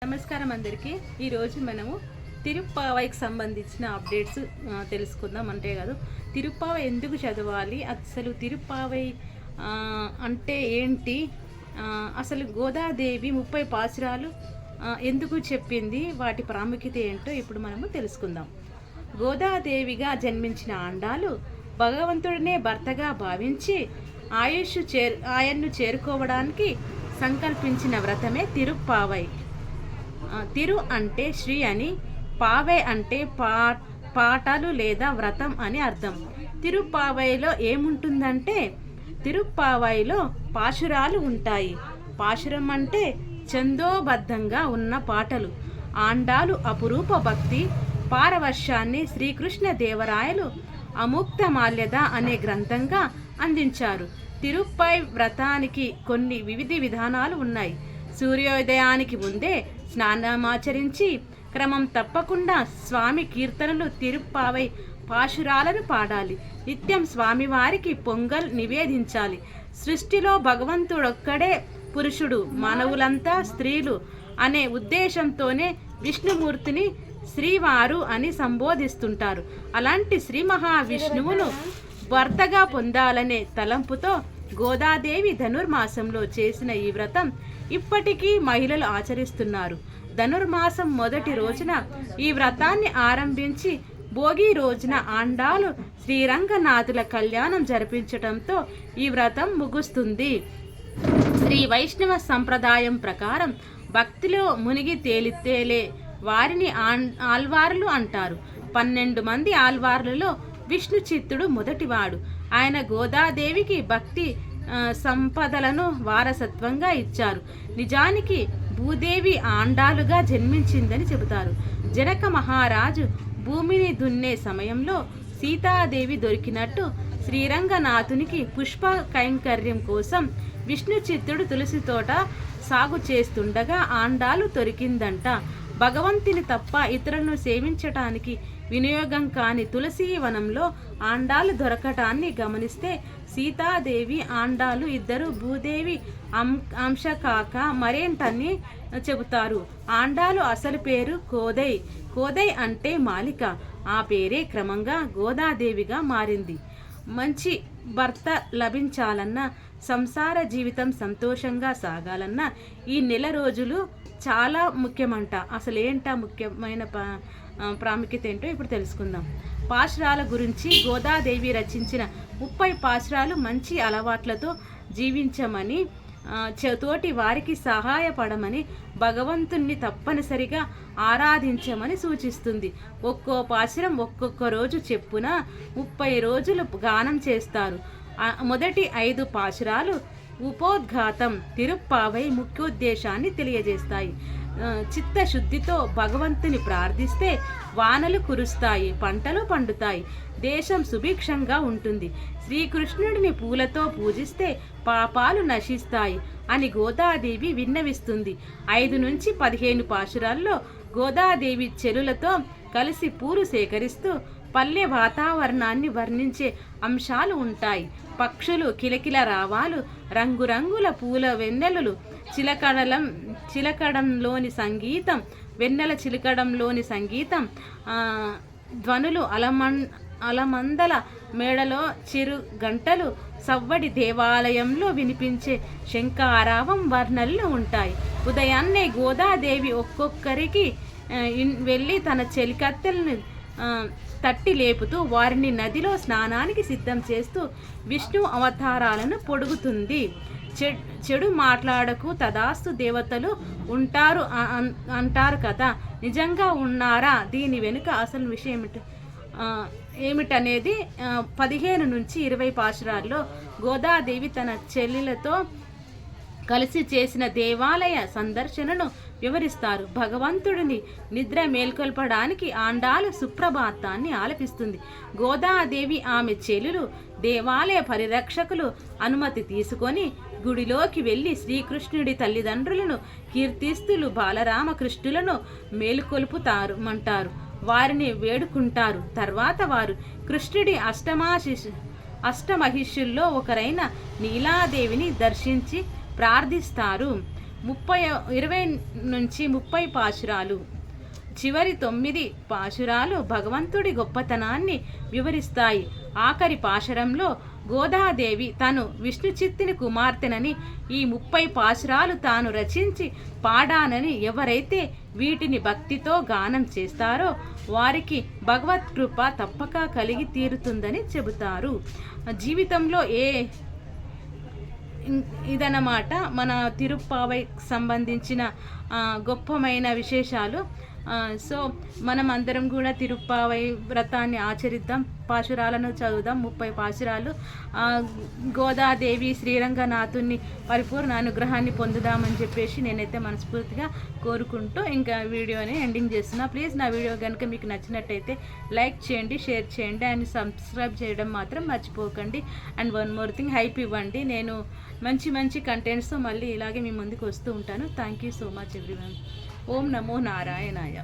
నమస్కారం అందరికీ. ఈరోజు మనము తిరుప్పావైకి సంబంధించిన అప్డేట్స్ తెలుసుకుందాం. అంటే కాదు, తిరుప్పావై ఎందుకు చదవాలి, అసలు తిరుప్పావై అంటే ఏంటి, అసలు గోదాదేవి 30 పాసురాలు ఎందుకు చెప్పింది, వాటి ప్రాముఖ్యత ఏంటో ఇప్పుడు మనము తెలుసుకుందాం. గోదాదేవిగా జన్మించిన ఆండాలు భగవంతుడినే భర్తగా భావించి ఆయన్ను చేరుకోవడానికి సంకల్పించిన వ్రతమే తిరుప్పావై. తిరు అంటే శ్రీ అని, పావై అంటే పాటలు లేదా వ్రతం అని అర్థం. తిరుప్పావైలో ఏముంటుందంటే, తిరుప్పావైలో పాశురాలు ఉంటాయి. పాశురం అంటే ఛందోబద్ధంగా ఉన్న పాటలు. ఆండాలు అపురూప భక్తి పారవశ్యాన్ని శ్రీకృష్ణ దేవరాయలు అముక్త మాల్యద అనే గ్రంథంగా అందించారు. తిరుప్పావై వ్రతానికి కొన్ని వివిధ విధానాలు ఉన్నాయి. సూర్యోదయానికి ముందే స్నానమాచరించి క్రమం తప్పకుండా స్వామి కీర్తనలు, తిరుప్పావై పాశురాలను పాడాలి. నిత్యం స్వామివారికి పొంగల్ నివేదించాలి. సృష్టిలో భగవంతుడొక్కడే పురుషుడు, మానవులంతా స్త్రీలు అనే ఉద్దేశంతోనే విష్ణుమూర్తిని శ్రీవారు అని సంబోధిస్తుంటారు. అలాంటి శ్రీ మహావిష్ణువును భర్తగా పొందాలనే తలంపుతో గోదాదేవి ధనుర్మాసంలో చేసిన ఈ వ్రతం ఇప్పటికీ మహిళలు ఆచరిస్తున్నారు. ధనుర్మాసం మొదటి రోజున ఈ వ్రతాన్ని ఆరంభించి భోగి రోజున ఆండాలు శ్రీరంగనాథుల కళ్యాణం జరిపించటంతో ఈ వ్రతం ముగుస్తుంది. శ్రీ వైష్ణవ సంప్రదాయం ప్రకారం భక్తిలో మునిగి తేలే వారిని ఆల్వార్లు అంటారు. 12 మంది ఆల్వార్లలో విష్ణు చిత్తుడు మొదటివాడు. ఆయన గోదాదేవికి భక్తి సంపదలను వారసత్వంగా ఇచ్చారు. నిజానికి భూదేవి ఆండాలుగా జన్మించిందని చెబుతారు. జనక మహారాజు భూమిని దున్నే సమయంలో సీతాదేవి దొరికినట్టు శ్రీరంగనాథునికి పుష్ప కైంకర్యం కోసం విష్ణు చిత్తుడు తులసి తోట సాగు చేస్తుండగా ఆండాలు దొరికిందంట. భగవంతుని తప్ప ఇతరులను సేవించటానికి వినియోగం కాని తులసి వనంలో ఆండాలు దొరకటాన్ని గమనిస్తే సీతాదేవి, ఆండాలు ఇద్దరు భూదేవి అంశ కాక మరేంటని చెబుతారు. ఆండాలు అసలు పేరు కోదై. కోదై అంటే మాలిక. ఆ పేరే క్రమంగా గోదాదేవిగా మారింది. మంచి భర్త లభించాలన్నా, సంసార జీవితం సంతోషంగా సాగాలన్నా ఈ నెల రోజులు చాలా ముఖ్యమంట. అసలు ఏంటా ముఖ్యమైన ప్రాముఖ్యత ఏంటో ఇప్పుడు తెలుసుకుందాం. పాశురాల గురించి గోదాదేవి రచించిన 30 పాశురాలు మంచి అలవాట్లతో జీవించమని, తోటి వారికి సహాయపడమని, భగవంతుణ్ణి తప్పనిసరిగా ఆరాధించమని సూచిస్తుంది. ఒక్కో పాశురం ఒక్కొక్క రోజు చెప్పున 30 రోజులు గానం చేస్తారు. మొదటి 5 పాశురాలు ఉపోద్ఘాతం, తిరుప్పావై ముఖ్యోద్దేశాన్ని తెలియజేస్తాయి. చిత్తశుద్ధితో భగవంతుని ప్రార్థిస్తే వానలు కురుస్తాయి, పంటలు పండుతాయి, దేశం సుభిక్షంగా ఉంటుంది. శ్రీకృష్ణుడిని పూలతో పూజిస్తే పాపాలు నశిస్తాయి అని గోదాదేవి విన్నవిస్తుంది. 5 నుంచి 15 పాశురాల్లో గోదాదేవి చెలులతో కలిసి పూలు సేకరిస్తూ పల్లె వాతావరణాన్ని వర్ణించే అంశాలు ఉంటాయి. పక్షులు కిలకిల రావాలు, రంగురంగుల పూల వెన్నెలలు, చిలకడంలోని సంగీతం, వెన్నెల చిలకడంలోని సంగీతం, ధ్వనులు, అలమందల మేడలో చిరు గంటలు, సవ్వడి దేవాలయంలో వినిపించే శంఖారావం వర్ణనలు ఉంటాయి. ఉదయాన్నే గోదాదేవి ఒక్కొక్కరికి వెళ్ళి తన చెలికత్తెలను తట్టి లేపుతూ వారిని నదిలో స్నానానికి సిద్ధం చేస్తూ విష్ణు అవతారాలను పొడుగుతుంది. చెడు మాట్లాడకు, తదాస్తు దేవతలు ఉంటారు అంటారు కదా, నిజంగా ఉన్నారా? దీని వెనుక అసలు విషయం ఏమిటనేది 15 నుంచి 20 పాశురాల్లో గోదాదేవి తన చెల్లెలతో కలిసి చేసిన దేవాలయ సందర్శనను వివరిస్తారు. భగవంతుడిని నిద్ర మేల్కొల్పడానికి ఆండాలు సుప్రభాతాన్ని ఆలపిస్తుంది. గోదాదేవి ఆమె చెల్లెలు దేవాలయ పరిరక్షకులు అనుమతి తీసుకొని గుడిలోకి వెళ్ళి శ్రీకృష్ణుడి తల్లిదండ్రులను కీర్తిస్తులు బాలరామకృష్ణులను మేలుకొల్పుతారు, వారిని వేడుకుంటారు. తర్వాత వారు కృష్ణుడి అష్టమహిషుల్లో ఒకరైన నీలాదేవిని దర్శించి ప్రార్థిస్తారు. 20 నుంచి 30 పాశురాలు. చివరి 9 పాశురాలు భగవంతుడి గొప్పతనాన్ని వివరిస్తాయి. ఆఖరి పాశురంలో గోదాదేవి తను విష్ణుచిత్తుని కుమార్తెనని, ఈ 30 పాశురాలు తాను రచించి పాడానని, ఎవరైతే వీటిని భక్తితో గానం చేస్తారో వారికి భగవత్ కృప తప్పక కలిగి తీరుతుందని చెబుతారు. జీవితంలో ఇదన్నమాట మన తిరుప్పావైకి సంబంధించిన గొప్పమైన విశేషాలు. సో మనం అందరం కూడా తిరుప్పావై వ్రతాన్ని ఆచరిద్దాం, పాశురాలను చదువుదాం. 30 పాశురాలు. గోదాదేవి శ్రీరంగనాథుని పరిపూర్ణ అనుగ్రహాన్ని పొందుదామని చెప్పేసి నేనైతే మనస్ఫూర్తిగా కోరుకుంటూ ఇంకా వీడియోని ఎండింగ్ చేస్తున్నా. ప్లీజ్ నా వీడియో కనుక మీకు నచ్చినట్టయితే లైక్ చేయండి, షేర్ చేయండి అండ్ సబ్స్క్రైబ్ చేయడం మాత్రం మర్చిపోకండి. And one more thing, hype ఇవ్వండి. నేను మంచి కంటెంట్స్తో మళ్ళీ ఇలాగే మీ ముందుకు వస్తూ ఉంటాను. Thank you so much everyone. ఓం నమో నారాయణాయ.